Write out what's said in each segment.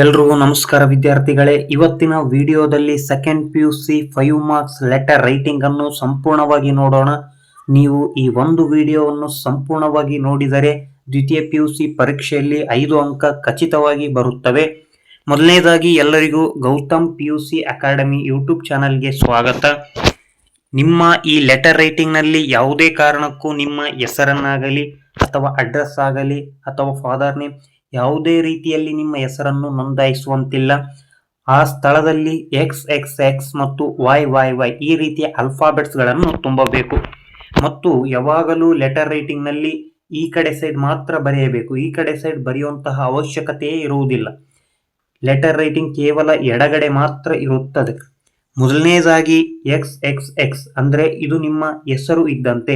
ಎಲ್ರಿಗೂ ನಮಸ್ಕಾರ ವಿದ್ಯಾರ್ಥಿಗಳೇ. ಇವತ್ತಿನ ವಿಡಿಯೋದಲ್ಲಿ second PUC 5 marks letter writing ಅನ್ನು ಸಂಪೂರ್ಣವಾಗಿ ನೋಡೋಣ. ನೀವು ಈ ಒಂದು ವಿಡಿಯೋವನ್ನು ಸಂಪೂರ್ಣವಾಗಿ ನೋಡಿದರೆ ದ್ವಿತೀಯ PUC ಪರೀಕ್ಷೆಯಲ್ಲಿ 5 ಅಂಕ ಖಚಿತವಾಗಿ ಬರುತ್ತವೆ. ಮೊದಲನೇದಾಗಿ ಎಲ್ಲರಿಗೂ ಗೌತಮ್ PUC ಅಕಾಡೆಮಿ ಯೂಟ್ಯೂಬ್ ಚಾನಲ್ಗೆ ಸ್ವಾಗತ. ನಿಮ್ಮ ಈ ಲೆಟರ್ ರೈಟಿಂಗ್ ನಲ್ಲಿ ಯಾವುದೇ ಕಾರಣಕ್ಕೂ ನಿಮ್ಮ ಹೆಸರನ್ನಾಗಲಿ ಅಥವಾ ಅಡ್ರೆಸ್ ಆಗಲಿ ಅಥವಾ ಫಾದರ್ ನೇಮ್ ಯಾವುದೇ ರೀತಿಯಲ್ಲಿ ನಿಮ್ಮ ಹೆಸರನ್ನು ನೋಂದಾಯಿಸುವಂತಿಲ್ಲ. ಆ ಸ್ಥಳದಲ್ಲಿ XXX ಮತ್ತು YYY ಈ ರೀತಿಯ ಅಲ್ಫಾಬೆಟ್ಸ್ ಗಳನ್ನು ತುಂಬಬೇಕು. ಮತ್ತು ಯಾವಾಗಲೂ ಲೆಟರ್ ರೈಟಿಂಗ್ ನಲ್ಲಿ ಈ ಕಡೆ ಸೈಡ್ ಮಾತ್ರ ಬರೆಯಬೇಕು. ಈ ಕಡೆ ಸೈಡ್ ಬರೆಯುವಂತಹ ಅವಶ್ಯಕತೆಯೇ ಇರುವುದಿಲ್ಲ. ಲೆಟರ್ ರೈಟಿಂಗ್ ಕೇವಲ ಎಡಗಡೆ ಮಾತ್ರ ಇರುತ್ತದೆ. ಮೊದಲನೇದಾಗಿ XXX ಅಂದ್ರೆ ಇದು ನಿಮ್ಮ ಹೆಸರು ಇದ್ದಂತೆ.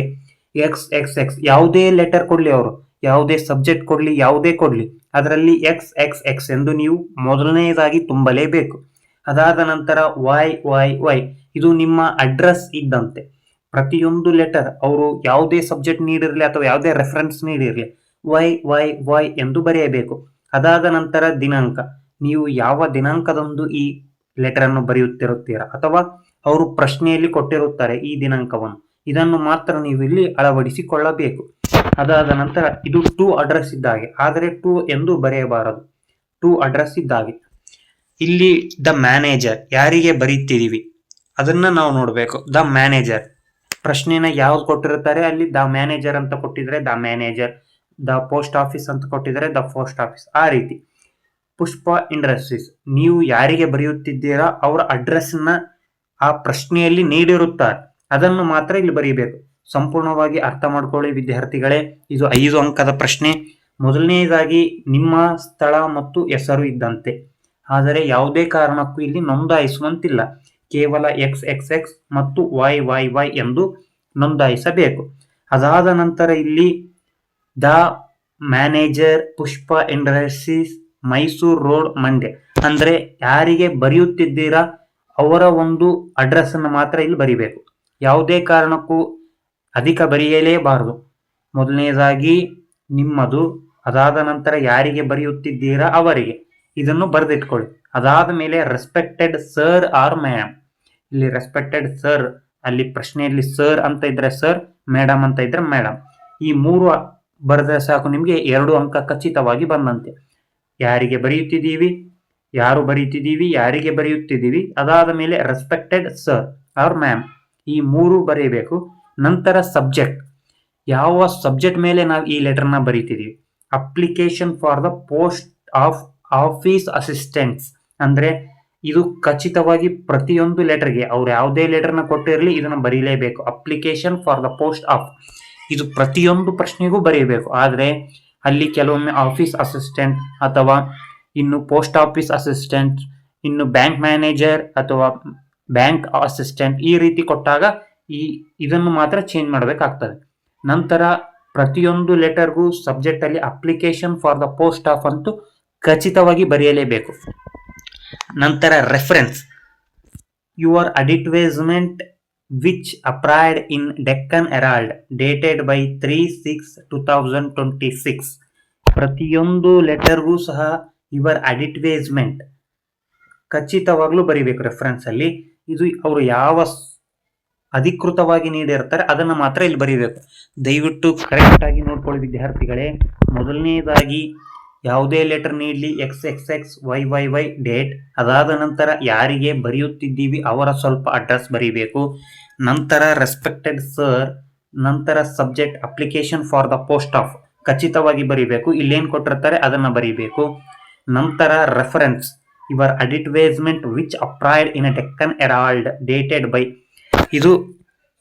XXX ಯಾವುದೇ ಲೆಟರ್ ಕೊಡ್ಲಿ, ಅವರು ಯಾವುದೇ ಸಬ್ಜೆಕ್ಟ್ ಕೊಡ್ಲಿ, ಯಾವುದೇ ಕೊಡ್ಲಿ, ಅದರಲ್ಲಿ XXX ಎಂದು ನೀವು ಮೊದಲನೇದಾಗಿ ತುಂಬಲೇಬೇಕು. ಅದಾದ ನಂತರ YYY ಇದು ನಿಮ್ಮ ಅಡ್ರೆಸ್ ಇದ್ದಂತೆ. ಪ್ರತಿಯೊಂದು ಲೆಟರ್ ಅವರು ಯಾವುದೇ ಸಬ್ಜೆಕ್ಟ್ ನೀಡಿರಲಿ ಅಥವಾ ಯಾವುದೇ ರೆಫರೆನ್ಸ್ ನೀಡಿರಲಿ YYY ಎಂದು ಬರೆಯಬೇಕು. ಅದಾದ ನಂತರ ದಿನಾಂಕ, ನೀವು ಯಾವ ದಿನಾಂಕದಂದು ಈ ಲೆಟರ್ ಅನ್ನು ಬರೆಯುತ್ತಿರುತ್ತೀರಾ ಅಥವಾ ಅವರು ಪ್ರಶ್ನೆಯಲ್ಲಿ ಕೊಟ್ಟಿರುತ್ತಾರೆ ಈ ದಿನಾಂಕವನ್ನು, ಇದನ್ನು ಮಾತ್ರ ನೀವು ಇಲ್ಲಿ ಅಳವಡಿಸಿಕೊಳ್ಳಬೇಕು. ಅದಾದ ನಂತರ ಇದು ಟು ಅಡ್ರೆಸ್ ಇದ್ದಾಗೆ, ಆದರೆ ಟು ಎಂದು ಬರೆಯಬಾರದು, ಟು ಅಡ್ರೆಸ್ ಇದ್ದಾಗೆ. ಇಲ್ಲಿ ದ ಮ್ಯಾನೇಜರ್ ಯಾರಿಗೆ ಬರೀತಿದೀವಿ ಅದನ್ನ ನಾವು ನೋಡಬೇಕು. ದ ಮ್ಯಾನೇಜರ್ ಪ್ರಶ್ನೆನ ಯಾವ್ದು ಕೊಟ್ಟಿರುತ್ತಾರೆ ಅಲ್ಲಿ ದ ಮ್ಯಾನೇಜರ್ ಅಂತ ಕೊಟ್ಟಿದ್ರೆ the manager, the post office ಅಂತ ಕೊಟ್ಟಿದ್ರೆ ದ ಪೋಸ್ಟ್ ಆಫೀಸ್, ಆ ರೀತಿ. ಪುಷ್ಪ ಇಂಡಸ್ಟ್ರೀಸ್ ನೀವು ಯಾರಿಗೆ ಬರೆಯುತ್ತಿದ್ದೀರಾ ಅವರ ಅಡ್ರೆಸ್ ನ ಆ ಪ್ರಶ್ನೆಯಲ್ಲಿ ನೀಡಿರುತ್ತಾರೆ, ಅದನ್ನು ಮಾತ್ರ ಇಲ್ಲಿ ಬರೀಬೇಕು. ಸಂಪೂರ್ಣವಾಗಿ ಅರ್ಥ ಮಾಡ್ಕೊಳ್ಳಿ ವಿದ್ಯಾರ್ಥಿಗಳೇ. ಇದು 5 ಅಂಕದ ಪ್ರಶ್ನೆ. ಮೊದಲನೇದಾಗಿ ನಿಮ್ಮ ಸ್ಥಳ ಮತ್ತು ಹೆಸರು ಇದ್ದಂತೆ, ಆದರೆ ಯಾವುದೇ ಕಾರಣಕ್ಕೂ ಇಲ್ಲಿ ನೋಂದಾಯಿಸುವಂತಿಲ್ಲ. ಕೇವಲ XXX ಮತ್ತು YYY ಎಂದು ನೋಂದಾಯಿಸಬೇಕು. ಅದಾದ ನಂತರ ಇಲ್ಲಿ the manager Pushpa Industries Mysuru Road Mandya ಅಂದ್ರೆ ಯಾರಿಗೆ ಬರೆಯುತ್ತಿದ್ದೀರಾ ಅವರ ಒಂದು ಅಡ್ರೆಸ್ ಅನ್ನು ಮಾತ್ರ ಇಲ್ಲಿ ಬರಿಬೇಕು. ಯಾವುದೇ ಕಾರಣಕ್ಕೂ ಅಧಿಕ ಬರೆಯಲೇಬಾರದು. ಮೊದಲನೇದಾಗಿ ನಿಮ್ಮದು, ಅದಾದ ನಂತರ ಯಾರಿಗೆ ಬರೆಯುತ್ತಿದ್ದೀರಾ ಅವರಿಗೆ, ಇದನ್ನು ಬರೆದಿಟ್ಕೊಳ್ಳಿ. ಅದಾದ ಮೇಲೆ ರೆಸ್ಪೆಕ್ಟೆಡ್ ಸರ್ ಆರ್ ಮ್ಯಾಮ್, ಇಲ್ಲಿ ರೆಸ್ಪೆಕ್ಟೆಡ್ ಸರ್ ಅಲ್ಲಿ ಪ್ರಶ್ನೆಯಲ್ಲಿ ಸರ್ ಅಂತ ಇದ್ರೆ ಸರ್, ಮೇಡಮ್ ಅಂತ ಇದ್ರೆ ಮೇಡಮ್, ಈ 3 ಬರೆದ್ರೆ ಸಾಕು, ನಿಮಗೆ 2 ಅಂಕ ಖಚಿತವಾಗಿ ಬಂದಂತೆ. ಯಾರಿಗೆ ಬರೆಯುತ್ತಿದ್ದೀವಿ, ಯಾರು ಬರೆಯುತ್ತಿದ್ದೀವಿ, ಯಾರಿಗೆ ಬರೆಯುತ್ತಿದ್ದೀವಿ, ಅದಾದ ಮೇಲೆ ರೆಸ್ಪೆಕ್ಟೆಡ್ ಸರ್ ಆರ್ ಮ್ಯಾಮ್, ಈ 3 ಬರೆಯಬೇಕು. ನಂತರ ಸಬ್ಜೆಕ್ಟ್, ಯಾವ ಸಬ್ಜೆಕ್ಟ್ ಮೇಲೆ ನಾವು ಈ ಲೆಟರ್ನ ಬರೀತಿದೀವಿ. Application for the post of office assistants ಅಂದ್ರೆ ಇದು ಖಚಿತವಾಗಿ ಪ್ರತಿಯೊಂದು ಲೆಟರ್ಗೆ ಅವ್ರು ಯಾವುದೇ ಲೆಟರ್ನ ಕೊಟ್ಟಿರಲಿ ಇದನ್ನ ಬರೀಲೇಬೇಕು. Application for the post of ಇದು ಪ್ರತಿಯೊಂದು ಪ್ರಶ್ನೆಗೂ ಬರೀಬೇಕು. ಆದರೆ ಅಲ್ಲಿ ಕೆಲವೊಮ್ಮೆ ಆಫೀಸ್ ಅಸಿಸ್ಟೆಂಟ್ ಅಥವಾ ಇನ್ನು ಪೋಸ್ಟ್ ಆಫೀಸ್ ಅಸಿಸ್ಟೆಂಟ್, ಇನ್ನು ಬ್ಯಾಂಕ್ ಮ್ಯಾನೇಜರ್ ಅಥವಾ ಬ್ಯಾಂಕ್ ಅಸಿಸ್ಟೆಂಟ್ ಈ ರೀತಿ ಕೊಟ್ಟಾಗ ಇದನ್ನು ಮಾತ್ರ ಚೇಂಜ್ ಮಾಡಬೇಕಾಗ್ತದೆ. ನಂತರ ಪ್ರತಿಯೊಂದು ಲೆಟರ್ಗೂ ಸಬ್ಜೆಕ್ಟ್ ಅಲ್ಲಿ application for the post of ಅಂತೂ ಖಚಿತವಾಗಿ ಬರೆಯಲೇಬೇಕು. ನಂತರ reference, your advertisement which appeared in Deccan Herald dated by 3/6/2026. ಪ್ರತಿಯೊಂದು ಲೆಟರ್ಗೂ ಸಹ ಯುವರ್ ಅಡ್ವರ್ಟೈಸ್ಮೆಂಟ್ ಖಚಿತವಾಗ್ಲೂ ಬರೀಬೇಕು ರೆಫರೆನ್ಸ್ ಅಲ್ಲಿ. ಇದು ಅವರು ಯಾವ ಅಧಿಕೃತವಾಗಿ ನೀಡಿರ್ತಾರೆ ಅದನ್ನು ಮಾತ್ರ ಇಲ್ಲಿ ಬರೀಬೇಕು. ದಯವಿಟ್ಟು ಕರೆಕ್ಟ್ ಆಗಿ ನೋಡ್ಕೊಳ್ಳಿ ವಿದ್ಯಾರ್ಥಿಗಳೇ. ಮೊದಲನೇದಾಗಿ ಯಾವುದೇ ಲೆಟರ್ ನೀಡಲಿ XXX YYY ಡೇಟ್, ಅದಾದ ನಂತರ ಯಾರಿಗೆ ಬರೆಯುತ್ತಿದ್ದೀವಿ ಅವರ ಸ್ವಲ್ಪ ಅಡ್ರೆಸ್ ಬರೀಬೇಕು. ನಂತರ ರೆಸ್ಪೆಕ್ಟೆಡ್ ಸರ್, ನಂತರ subject application for the post of ಖಚಿತವಾಗಿ ಬರೀಬೇಕು. ಇಲ್ಲೇನು ಕೊಟ್ಟಿರ್ತಾರೆ ಅದನ್ನ ಬರೀಬೇಕು. ನಂತರ reference, your advertisement which appeared in Deccan Herald dated by, ಇದು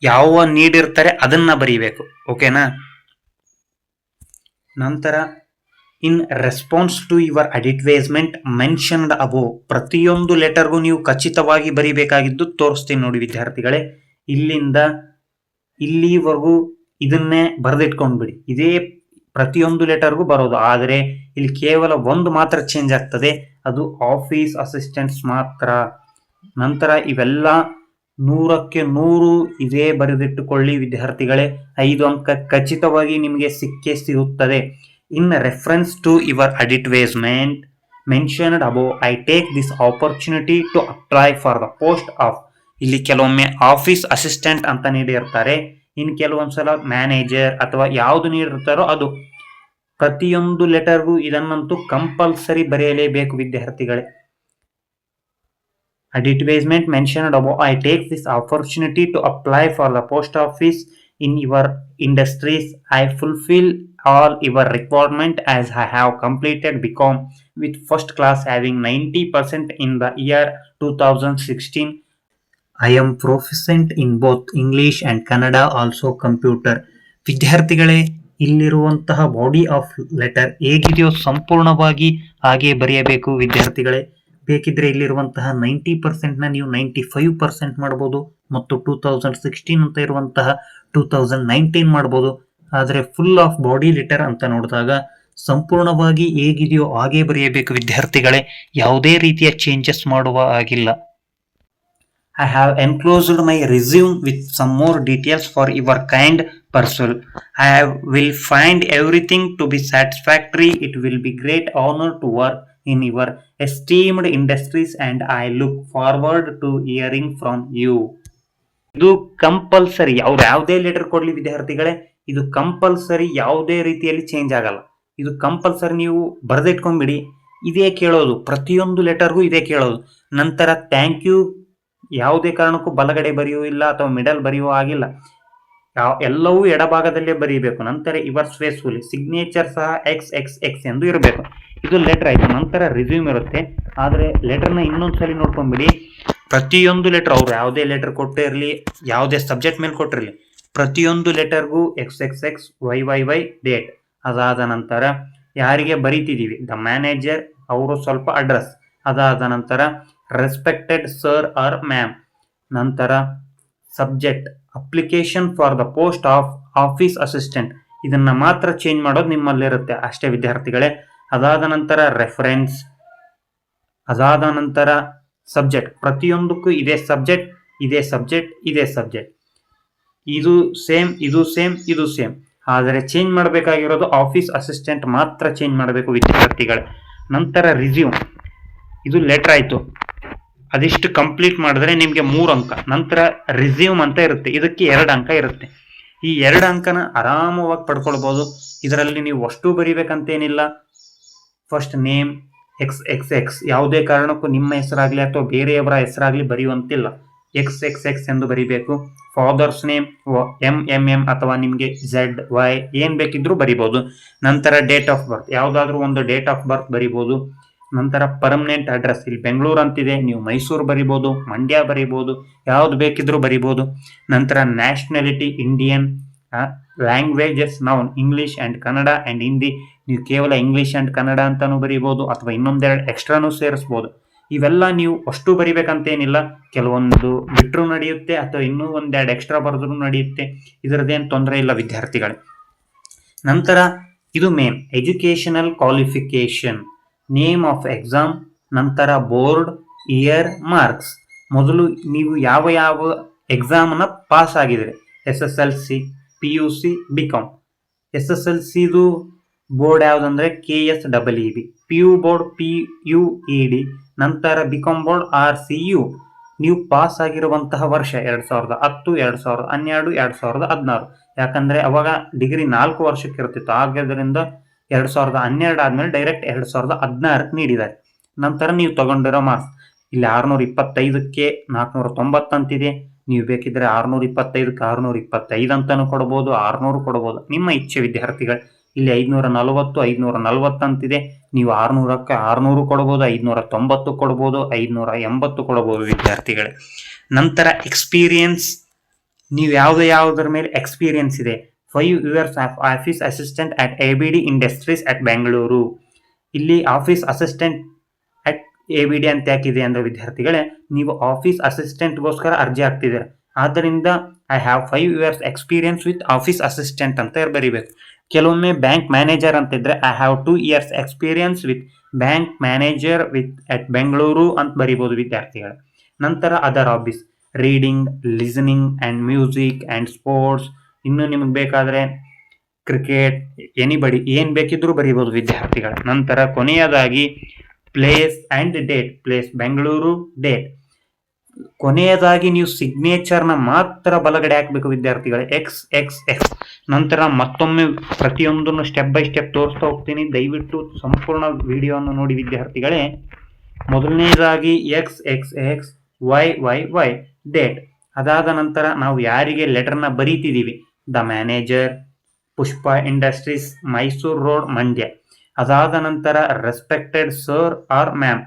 ಯಾವ ನೀಡಿರ್ತಾರೆ ಅದನ್ನ ಬರೀಬೇಕು. ಓಕೆನಾ. ನಂತರ in response to your advertisement mentioned above, ಪ್ರತಿಯೊಂದು ಲೆಟರ್ಗೂ ನೀವು ಖಚಿತವಾಗಿ ಬರೀಬೇಕಾಗಿದ್ದು ತೋರಿಸ್ತೀನಿ ನೋಡಿ ವಿದ್ಯಾರ್ಥಿಗಳೇ. ಇಲ್ಲಿಂದ ಇಲ್ಲಿವರೆಗೂ ಇದನ್ನೇ ಬರೆದಿಟ್ಕೊಂಡ್ಬಿಡಿ. ಇದೇ ಪ್ರತಿಯೊಂದು ಲೆಟರ್ಗೂ ಬರೋದು, ಆದರೆ ಇಲ್ಲಿ ಕೇವಲ ಒಂದು ಮಾತ್ರ ಚೇಂಜ್ ಆಗ್ತದೆ, ಅದು ಆಫೀಸ್ ಅಸಿಸ್ಟೆಂಟ್ಸ್ ಮಾತ್ರ. ನಂತರ ಇವೆಲ್ಲ 100ಕ್ಕೆ 100 ಇದೇ ಬರೆದಿಟ್ಟುಕೊಳ್ಳಿ ವಿದ್ಯಾರ್ಥಿಗಳೇ. 5 ಅಂಕ ಖಚಿತವಾಗಿ ನಿಮಗೆ ಸಿಕ್ಕೇ ಸಿಗುತ್ತದೆ. In reference to your advertisement mentioned above I take this opportunity to apply for the post of. ಇಲ್ಲಿ ಕೆಲವೊಮ್ಮೆ ಆಫೀಸ್ ಅಸಿಸ್ಟೆಂಟ್ ಅಂತ ನೀಡಿರ್ತಾರೆ, ಇನ್ನು ಕೆಲವೊಂದ್ಸಲ ಮ್ಯಾನೇಜರ್ ಅಥವಾ ಯಾವುದು ನೀಡಿರ್ತಾರೋ ಅದು. ಪ್ರತಿಯೊಂದು ಲೆಟರ್ಗೂ ಇದನ್ನಂತೂ ಕಂಪಲ್ಸರಿ ಬರೆಯಲೇಬೇಕು ವಿದ್ಯಾರ್ಥಿಗಳೇ. Advertisement mentioned above, I take this opportunity to apply for the post office in your industries. I fulfill all your requirement as I have completed BCom with first class having 90% in the year 2016. I am proficient in both English and Kannada, also computer. ವಿದ್ಯಾರ್ಥಿಗಳೇ, ಇಲ್ಲಿರುವಂತಹ body of letter ಹೇಗಿದೆಯೋ ಸಂಪೂರ್ಣವಾಗಿ ಹಾಗೆ ಬರೆಯಬೇಕು ವಿದ್ಯಾರ್ಥಿಗಳೇ. ಬೇಕಿದ್ರೆ ಇಲ್ಲಿರುವಂತಹ 90% ನೀವು 95% ಮಾಡ್ಬೋದು ಮತ್ತು 2016 ಅಂತ ಇರುವಂತಹ 2019 ಮಾಡ್ಬೋದು. ಆದರೆ ಫುಲ್ ಆಫ್ ಬಾಡಿ ಲೆಟರ್ ಅಂತ ನೋಡಿದಾಗ ಸಂಪೂರ್ಣವಾಗಿ ಹೇಗಿದೆಯೋ ಹಾಗೆ ಬರೆಯಬೇಕು ವಿದ್ಯಾರ್ಥಿಗಳೇ, ಯಾವುದೇ ರೀತಿಯ ಚೇಂಜಸ್ ಮಾಡುವ ಆಗಿಲ್ಲ. I have enclosed my resume with some more details for your kind perusal. I will find everything to be satisfactory. It will be great honor to work in your esteemed industries and I look forward to hearing from you. ಇದು compulsory, ಅವ್ರು ಯಾವುದೇ letter ಕೊಡ್ಲಿ ವಿದ್ಯಾರ್ಥಿಗಳೇ, ಇದು compulsory, ಯಾವುದೇ ರೀತಿಯಲ್ಲಿ change ಆಗಲ್ಲ. ಇದು ಕಂಪಲ್ಸರಿ, ನೀವು ಬರೆದಿಟ್ಕೊಂಡ್ಬಿಡಿ. ಇದೇ ಕೇಳೋದು, ಪ್ರತಿಯೊಂದು ಲೆಟರ್ಗೂ ಇದೇ ಕೇಳೋದು. ನಂತರ ಥ್ಯಾಂಕ್ ಯು ಯಾವುದೇ ಕಾರಣಕ್ಕೂ ಬಲಗಡೆ ಬರೆಯೋ ಇಲ್ಲ ಅಥವಾ ಮಿಡಲ್ ಬರೆಯೋ ಆಗಿಲ್ಲ, ಎಲ್ಲವೂ ಎಡಭಾಗದಲ್ಲೇ ಬರೀಬೇಕು. ನಂತರ ಯುವರ್ ಫೇಸ್ಫುಲಿ ಸಿಗ್ನೇಚರ್ ಸಹ XXX ಎಂದು ಇರಬೇಕು. ಇದು ಲೆಟರ್ ಆಯ್ತು. ನಂತರ ರಿಸ್ಯೂಮ್ ಇರುತ್ತೆ. ಆದರೆ ಲೆಟರ್ನ ಇನ್ನೊಂದ್ಸಲಿ ನೋಡ್ಕೊಂಡ್ಬಿಡಿ. ಪ್ರತಿಯೊಂದು ಲೆಟರ್, ಅವ್ರು ಯಾವುದೇ ಲೆಟರ್ ಕೊಟ್ಟಿರಲಿ, ಯಾವುದೇ ಸಬ್ಜೆಕ್ಟ್ ಮೇಲೆ ಕೊಟ್ಟಿರಲಿ, ಪ್ರತಿಯೊಂದು ಲೆಟರ್ಗೂ XXX YYY ಡೇಟ್. ಅದಾದ ನಂತರ ಯಾರಿಗೆ ಬರೀತಿದ್ದೀವಿ, ದ ಮ್ಯಾನೇಜರ್, ಅವರು ಸ್ವಲ್ಪ ಅಡ್ರೆಸ್. ಅದಾದ ನಂತರ ರೆಸ್ಪೆಕ್ಟೆಡ್ ಸರ್ ಆರ್ ಮ್ಯಾಮ್. ನಂತರ subject application for the post of office assistant. ಇದನ್ನ ಮಾತ್ರ ಚೇಂಜ್ ಮಾಡೋದು ನಿಮ್ಮಲ್ಲಿರುತ್ತೆ ಅಷ್ಟೇ ವಿದ್ಯಾರ್ಥಿಗಳೇ. ಅದಾದ ನಂತರ ರೆಫರೆನ್ಸ್. ಅದಾದ ನಂತರ ಸಬ್ಜೆಕ್ಟ್, ಪ್ರತಿಯೊಂದಕ್ಕೂ ಇದೇ ಸಬ್ಜೆಕ್ಟ್, ಇದೇ ಸಬ್ಜೆಕ್ಟ್, ಇದೇ ಸಬ್ಜೆಕ್ಟ್. ಇದು ಸೇಮ್, ಇದು ಸೇಮ್, ಇದು ಸೇಮ್. ಆದರೆ ಚೇಂಜ್ ಮಾಡಬೇಕಾಗಿರೋದು ಆಫೀಸ್ ಅಸಿಸ್ಟೆಂಟ್ ಮಾತ್ರ ಚೇಂಜ್ ಮಾಡಬೇಕು ವಿದ್ಯಾರ್ಥಿಗಳೇ. ನಂತರ ರಿಸ್ಯೂಮ್, ಇದು ಲೆಟರ್ ಆಯಿತು. ಅದಿಷ್ಟು ಕಂಪ್ಲೀಟ್ ಮಾಡಿದ್ರೆ ನಿಮಗೆ 3 ಅಂಕ. ನಂತರ ರಿಸ್ಯೂಮ್ ಅಂತ ಇರುತ್ತೆ, ಇದಕ್ಕೆ 2 ಅಂಕ ಇರುತ್ತೆ. ಈ 2 ಅಂಕನ ಆರಾಮವಾಗಿ ಪಡ್ಕೊಳ್ಬೋದು. ಇದರಲ್ಲಿ ನೀವು ಅಷ್ಟು ಬರಿಬೇಕಂತೇನಿಲ್ಲ. ಫಸ್ಟ್ ನೇಮ್ XXX, ಯಾವುದೇ ಕಾರಣಕ್ಕೂ ನಿಮ್ಮ ಹೆಸರಾಗಲಿ ಅಥವಾ ಬೇರೆಯವರ ಹೆಸರಾಗಲಿ ಬರೆಯುವಂತಿಲ್ಲ. XXX ಎಂದು ಬರಿಬೇಕು. ಫಾದರ್ಸ್ ನೇಮ್ MMM ಅಥವಾ ನಿಮಗೆ ZY ಏನು ಬೇಕಿದ್ರೂ ಬರಿಬೋದು. ನಂತರ ಡೇಟ್ ಆಫ್ ಬರ್ತ್, ಯಾವುದಾದ್ರೂ ಒಂದು ಡೇಟ್ ಆಫ್ ಬರ್ತ್ ಬರಿಬೋದು. ನಂತರ ಪರ್ಮನೆಂಟ್ ಅಡ್ರೆಸ್, ಇಲ್ಲಿ ಬೆಂಗಳೂರು ಅಂತಿದೆ, ನೀವು ಮೈಸೂರು ಬರಿಬೋದು, ಮಂಡ್ಯ ಬರಿಬೋದು, ಯಾವ್ದು ಬೇಕಿದ್ರೂ ಬರಿಬೋದು. ನಂತರ ನ್ಯಾಷನಾಲಿಟಿ ಇಂಡಿಯನ್. ಲ್ಯಾಂಗ್ವೇಜಸ್ ನಾವು English and Kannada and Hindi, ನೀವು ಕೇವಲ ಇಂಗ್ಲಿಷ್ ಆ್ಯಂಡ್ ಕನ್ನಡ ಅಂತಾನೂ ಬರಿಬೋದು ಅಥವಾ ಇನ್ನೊಂದೆರಡು ಎಕ್ಸ್ಟ್ರಾನೂ ಸೇರಿಸ್ಬೋದು. ಇವೆಲ್ಲ ನೀವು ಅಷ್ಟು ಬರಿಬೇಕಂತೇನಿಲ್ಲ, ಕೆಲವೊಂದು ಬಿಟ್ಟರು ನಡೆಯುತ್ತೆ ಅಥವಾ ಇನ್ನೂ ಒಂದೆರಡು ಎಕ್ಸ್ಟ್ರಾ ಬರೆದ್ರೂ ನಡೆಯುತ್ತೆ, ಇದರದ್ದೇನು ತೊಂದರೆ ಇಲ್ಲ ವಿದ್ಯಾರ್ಥಿಗಳೇ. ನಂತರ ಇದು main educational qualification, name of exam, ನಂತರ ಬೋರ್ಡ್, ಇಯರ್, ಮಾರ್ಕ್ಸ್. ಮೊದಲು ನೀವು ಯಾವ ಯಾವ ಎಕ್ಸಾಮನ್ನ ಪಾಸ್ ಆಗಿದ್ರೆ, SSLC, PUC, BCom. SSLCದು ಬೋರ್ಡ್ ಯಾವುದಂದ್ರೆ KSEEB, PU ಬೋರ್ಡ್ PUED, ನಂತರ BCom ಬೋರ್ಡ್ RCU. ನೀವು ಪಾಸ್ ಆಗಿರುವಂತಹ ವರ್ಷ 2010, 2012, 2016. ಯಾಕಂದ್ರೆ ಅವಾಗ ಡಿಗ್ರಿ 4 ವರ್ಷಕ್ಕೆ ಇರ್ತಿತ್ತು. ಆದ್ದರಿಂದ 2012 ಆದ್ಮೇಲೆ ಡೈರೆಕ್ಟ್ 2016 ನೀಡಿದ್ದಾರೆ. ನಂತರ ನೀವು ತಗೊಂಡಿರೋ ಮಾರ್ಕ್ಸ್, ಇಲ್ಲಿ 625ಕ್ಕೆ 490 ಅಂತಿದೆ. ನೀವು ಬೇಕಿದ್ರೆ 625ಕ್ಕೆ 625 ಅಂತಾನು ಕೊಡ್ಬೋದು, 600 ಕೊಡ್ಬೋದು, ನಿಮ್ಮ ಇಚ್ಛೆ ವಿದ್ಯಾರ್ಥಿಗಳು. ಇಲ್ಲಿ 540, 540 ಅಂತಿದೆ. ನೀವು 600ಕ್ಕೆ 600 ಕೊಡ್ಬೋದು, 590 ಕೊಡ್ಬೋದು, 580 ಕೊಡ್ಬೋದು ವಿದ್ಯಾರ್ಥಿಗಳೇ. ನಂತರ ಎಕ್ಸ್ಪೀರಿಯನ್ಸ್, ನೀವು ಯಾವುದರ ಮೇಲೆ ಎಕ್ಸ್ಪೀರಿಯನ್ಸ್ ಇದೆ. 5 years of office assistant at ABD industries at Bengaluru. ಇಲ್ಲಿ ಆಫೀಸ್ ಅಸಿಸ್ಟೆಂಟ್ ಅಟ್ ABD ಅಂತ ಯಾಕಿದೆ ಅಂದ್ರೆ ವಿದ್ಯಾರ್ಥಿಗಳೇ, ನೀವು ಆಫೀಸ್ ಅಸಿಸ್ಟೆಂಟ್ಗೋಸ್ಕರ ಅರ್ಜಿ ಹಾಕ್ತಿದ್ದೀರ. ಆದ್ದರಿಂದ I have 5 years experience with office assistant ಅಂತ ಬರೀಬೇಕು. ಕೆಲವೊಮ್ಮೆ ಬ್ಯಾಂಕ್ ಮ್ಯಾನೇಜರ್ ಅಂತಿದ್ರೆ I have 2 years experience with bank manager with at Bengaluru ಅಂತ ಬರೀಬೋದು ವಿದ್ಯಾರ್ಥಿಗಳು. ನಂತರ other hobbies, reading, listening and music and sports. ಇನ್ನು ನಿಮಗೆ ಬೇಕಾದರೆ ಕ್ರಿಕೆಟ್, ಎನಿಬಡಿ ಏನು ಬೇಕಿದ್ರೂ ಬರೀಬೋದು ವಿದ್ಯಾರ್ಥಿಗಳು. ನಂತರ ಕೊನೆಯದಾಗಿ place and date, place Bengaluru, date. ಕೊನೆಯದಾಗಿ ನೀವು ಸಿಗ್ನೇಚರ್ನ ಮಾತ್ರ ಬಲಗಡೆ ಹಾಕಬೇಕು ವಿದ್ಯಾರ್ಥಿಗಳೇ, ಎಕ್ಸ್ ಎಕ್ಸ್ ಎಕ್ಸ್. ನಂತರ ಮತ್ತೊಮ್ಮೆ ಪ್ರತಿಯೊಂದನ್ನು ಸ್ಟೆಪ್ ಬೈ ಸ್ಟೆಪ್ ತೋರಿಸ್ತಾ ಹೋಗ್ತೀನಿ, ದಯವಿಟ್ಟು ಸಂಪೂರ್ಣ ವಿಡಿಯೋವನ್ನು ನೋಡಿ ವಿದ್ಯಾರ್ಥಿಗಳೇ. ಮೊದಲನೇದಾಗಿ x x x, y y y, date. ಅದಾದ ನಂತರ ನಾವು ಯಾರಿಗೆ ಲೆಟರ್ನ ಬರೀತಿದ್ದೀವಿ, the manager, Pushpa Industries, Mysuru Road, Mandya. ಅದಾದ ನಂತರ ರೆಸ್ಪೆಕ್ಟೆಡ್ ಸರ್ ಆರ್ ಮ್ಯಾಮ್.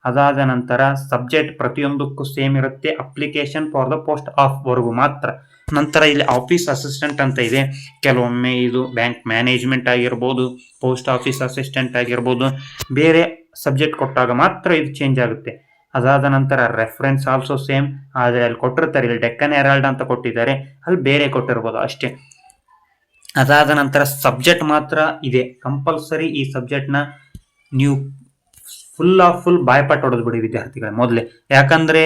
ಅದಾದ ನಂತರ ಸಬ್ಜೆಕ್ಟ್ ಪ್ರತಿಯೊಂದಕ್ಕೂ ಸೇಮ್ ಇರುತ್ತೆ, application for the post of ವರೆಗೂ ಮಾತ್ರ. ನಂತರ ಇಲ್ಲಿ ಆಫೀಸ್ ಅಸಿಸ್ಟೆಂಟ್ ಅಂತ ಇದೆ, ಕೆಲವೊಮ್ಮೆ ಇದು ಬ್ಯಾಂಕ್ ಮ್ಯಾನೇಜ್ಮೆಂಟ್ ಆಗಿರ್ಬೋದು, ಪೋಸ್ಟ್ ಆಫೀಸ್ ಅಸಿಸ್ಟೆಂಟ್ ಆಗಿರ್ಬೋದು, ಬೇರೆ ಸಬ್ಜೆಕ್ಟ್ ಕೊಟ್ಟಾಗ ಮಾತ್ರ ಇದು ಚೇಂಜ್ ಆಗುತ್ತೆ. ಅದಾದ ನಂತರ ರೆಫರೆನ್ಸ್ ಆಲ್ಸೋ ಸೇಮ್, ಆದರೆ ಅಲ್ಲಿ ಕೊಟ್ಟಿರ್ತಾರೆ, ಇಲ್ಲಿ ಡೆಕ್ಕನ್ ಹೆರಾಲ್ಡ್ ಅಂತ ಕೊಟ್ಟಿದ್ದಾರೆ, ಅಲ್ಲಿ ಬೇರೆ ಕೊಟ್ಟಿರ್ಬೋದು ಅಷ್ಟೇ. ಅದಾದ ನಂತರ ಸಬ್ಜೆಕ್ಟ್ ಮಾತ್ರ ಇದೆ ಕಂಪಲ್ಸರಿ. ಈ ಸಬ್ಜೆಕ್ಟ್ನ ನೀವು ಫುಲ್ ಬಾಯ್ಪಾಟ್ ಹೊಡೆದು ಬಿಡಿ ವಿದ್ಯಾರ್ಥಿಗಳ ಮೊದಲೇ, ಯಾಕಂದ್ರೆ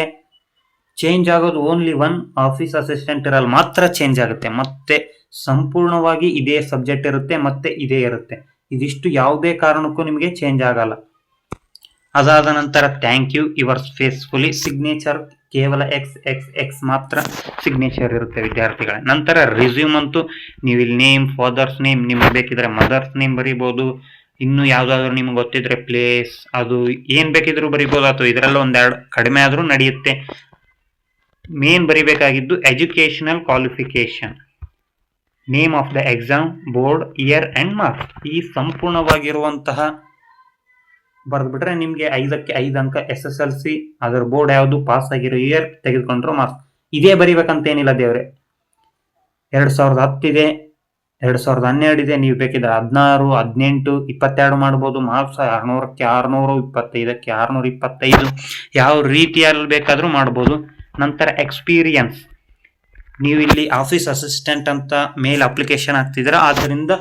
ಚೇಂಜ್ ಆಗೋದು ಓನ್ಲಿ ಒನ್ ಆಫೀಸ್ ಅಸಿಸ್ಟೆಂಟ್ ಇರಲ್ಲ ಮಾತ್ರ ಚೇಂಜ್ ಆಗುತ್ತೆ, ಮತ್ತೆ ಸಂಪೂರ್ಣವಾಗಿ ಇದೇ ಸಬ್ಜೆಕ್ಟ್ ಇರುತ್ತೆ, ಮತ್ತೆ ಇದೇ ಇರುತ್ತೆ. ಇದಿಷ್ಟು ಯಾವುದೇ ಕಾರಣಕ್ಕೂ ನಿಮಗೆ ಚೇಂಜ್ ಆಗಲ್ಲ. ಅದಾದ ನಂತರ ಥ್ಯಾಂಕ್ ಯು ಯುವರ್ಸ್ ಫೇಸ್ಫುಲಿ, ಸಿಗ್ನೇಚರ್ ಕೇವಲ ಎಕ್ಸ್ ಎಕ್ಸ್ ಎಕ್ಸ್ ಮಾತ್ರ ಸಿಗ್ನೇಚರ್ ಇರುತ್ತೆ ವಿದ್ಯಾರ್ಥಿಗಳ. ನಂತರ ರಿಸ್ಯೂಮ್ ಅಂತೂ ನೀವು ಇಲ್ಲಿ ನೇಮ್, ಫಾದರ್ಸ್ ನೇಮ್, ನಿಮ್ಗೆ ಬೇಕಿದ್ರೆ ಮದರ್ಸ್ ನೇಮ್ ಬರೀಬಹುದು, ಇನ್ನು ಯಾವ್ದಾದ್ರು ನಿಮ್ಗೆ ಗೊತ್ತಿದ್ರೆ ಪ್ಲೇಸ್, ಅದು ಏನ್ ಬೇಕಿದ್ರು ಬರೀಬಹುದು, ಅಥವಾ ಇದರಲ್ಲ ಒಂದೆರಡು ಕಡಿಮೆ ಆದ್ರೂ ನಡೆಯುತ್ತೆ. ಮೇನ್ ಬರಿಬೇಕಾಗಿದ್ದು educational qualification, name of the exam, board, year and marks. ಈ ಸಂಪೂರ್ಣವಾಗಿರುವಂತಹ ಬರೆದ್ಬಿಟ್ರೆ ನಿಮ್ಗೆ 5ಕ್ಕೆ 5 ಅಂಕ. SSLC ಅದರ ಬೋರ್ಡ್ ಯಾವುದು, ಪಾಸ್ ಆಗಿರೋ ಇಯರ್, ತೆಗೆದುಕೊಂಡ್ರು ಮಾರ್ಕ್ಸ್. ಇದೇ ಬರಿಬೇಕಂತ ಏನಿಲ್ಲ ದೇವ್ರೆ. 2010 ಇದೆ, 2012 ಇದೆ, ನೀವು ಬೇಕಿದ್ರೆ 16, 18, 22 ಮಾಡ್ಬೋದು. ಮಾರ್ಕ್ಸ್ 600ಕ್ಕೆ 600, 25ಕ್ಕೆ 625, ಯಾವ ರೀತಿಯಲ್ಲಿ ಬೇಕಾದ್ರೂ ಮಾಡ್ಬೋದು. ನಂತರ ಎಕ್ಸ್ಪೀರಿಯನ್ಸ್, ನೀವು ಇಲ್ಲಿ ಆಫೀಸ್ ಅಸಿಸ್ಟೆಂಟ್ ಅಂತ ಮೇಲ್ ಅಪ್ಲಿಕೇಶನ್ ಹಾಕ್ತಿದ್ದೀರ, ಆದ್ದರಿಂದ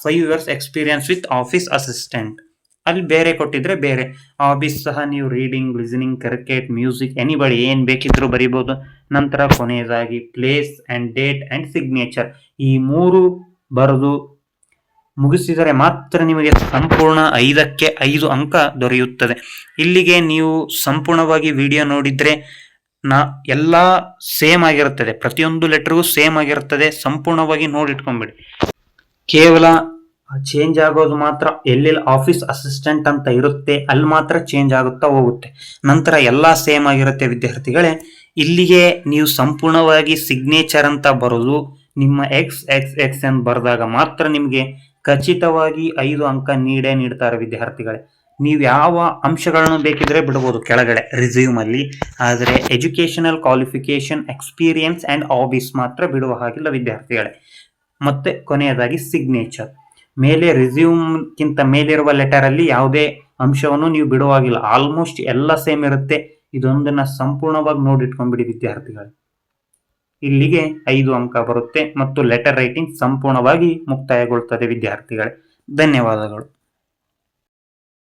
5 years experience with office assistant. ಅಲ್ಲಿ ಬೇರೆ ಕೊಟ್ಟಿದ್ರೆ ಬೇರೆ. ಹಾಬೀಸ್ ಸಹ ನೀವು reading, listening, cricket, music, anybody ಏನ್ ಬೇಕಿದ್ರು ಬರಿಬೋದು. ನಂತರ ಕೊನೆಯದಾಗಿ place and date and signature, ಈ 3 ಬರೆದು ಮುಗಿಸಿದರೆ ಮಾತ್ರ ನಿಮಗೆ ಸಂಪೂರ್ಣ 5ಕ್ಕೆ 5 ಅಂಕ ದೊರೆಯುತ್ತದೆ. ಇಲ್ಲಿಗೆ ನೀವು ಸಂಪೂರ್ಣವಾಗಿ ವಿಡಿಯೋ ನೋಡಿದ್ರೆ ಎಲ್ಲ ಸೇಮ್ ಆಗಿರುತ್ತದೆ, ಪ್ರತಿಯೊಂದು ಲೆಟರ್ಗೂ ಸೇಮ್ ಆಗಿರುತ್ತದೆ. ಸಂಪೂರ್ಣವಾಗಿ ನೋಡಿಟ್ಕೊಂಡ್ಬಿಡಿ. ಕೇವಲ ಚೇಂಜ್ ಆಗೋದು ಮಾತ್ರ ಎಲ್ಲೆಲ್ಲಿ ಆಫೀಸ್ ಅಸಿಸ್ಟೆಂಟ್ ಅಂತ ಇರುತ್ತೆ ಅಲ್ಲಿ ಮಾತ್ರ ಚೇಂಜ್ ಆಗುತ್ತಾ ಹೋಗುತ್ತೆ. ನಂತರ ಎಲ್ಲ ಸೇಮ್ ಆಗಿರುತ್ತೆ ವಿದ್ಯಾರ್ಥಿಗಳೇ. ಇಲ್ಲಿಗೆ ನೀವು ಸಂಪೂರ್ಣವಾಗಿ ಸಿಗ್ನೇಚರ್ ಅಂತ ಬರೋದು ನಿಮ್ಮ ಎಕ್ಸ್ ಎಕ್ಸ್ ಎಕ್ಸ್ ಅಂತ ಬರೆದಾಗ ಮಾತ್ರ ನಿಮಗೆ ಖಚಿತವಾಗಿ 5 ಅಂಕ ನೀಡ್ತಾರೆ ವಿದ್ಯಾರ್ಥಿಗಳೇ. ನೀವು ಯಾವ ಅಂಶಗಳನ್ನು ಬೇಕಿದ್ರೆ ಬಿಡಬಹುದು ಕೆಳಗಡೆ ರಿಸ್ಯೂಮ್ ಅಲ್ಲಿ, ಆದರೆ educational qualification, experience and hobbies ಮಾತ್ರ ಬಿಡುವ ಹಾಗಿಲ್ಲ ವಿದ್ಯಾರ್ಥಿಗಳೇ. ಮತ್ತೆ ಕೊನೆಯದಾಗಿ ಸಿಗ್ನೇಚರ್ ಮೇಲೆ, ರಿಸ್ಯೂಮ್ಗಿಂತ ಮೇಲಿರುವ ಲೆಟರ್ ಅಲ್ಲಿ ಯಾವುದೇ ಅಂಶವನ್ನು ನೀವು ಬಿಡುವಾಗಿಲ್ಲ, ಆಲ್ಮೋಸ್ಟ್ ಎಲ್ಲ ಸೇಮ್ ಇರುತ್ತೆ. ಇದೊಂದನ್ನ ಸಂಪೂರ್ಣವಾಗಿ ನೋಡಿಟ್ಕೊಂಡ್ಬಿಡಿ ವಿದ್ಯಾರ್ಥಿಗಳು. ಇಲ್ಲಿಗೆ 5 ಅಂಕ ಬರುತ್ತೆ ಮತ್ತು ಲೆಟರ್ ರೈಟಿಂಗ್ ಸಂಪೂರ್ಣವಾಗಿ ಮುಕ್ತಾಯಗೊಳ್ಳುತ್ತದೆ ವಿದ್ಯಾರ್ಥಿಗಳೇ. ಧನ್ಯವಾದಗಳು.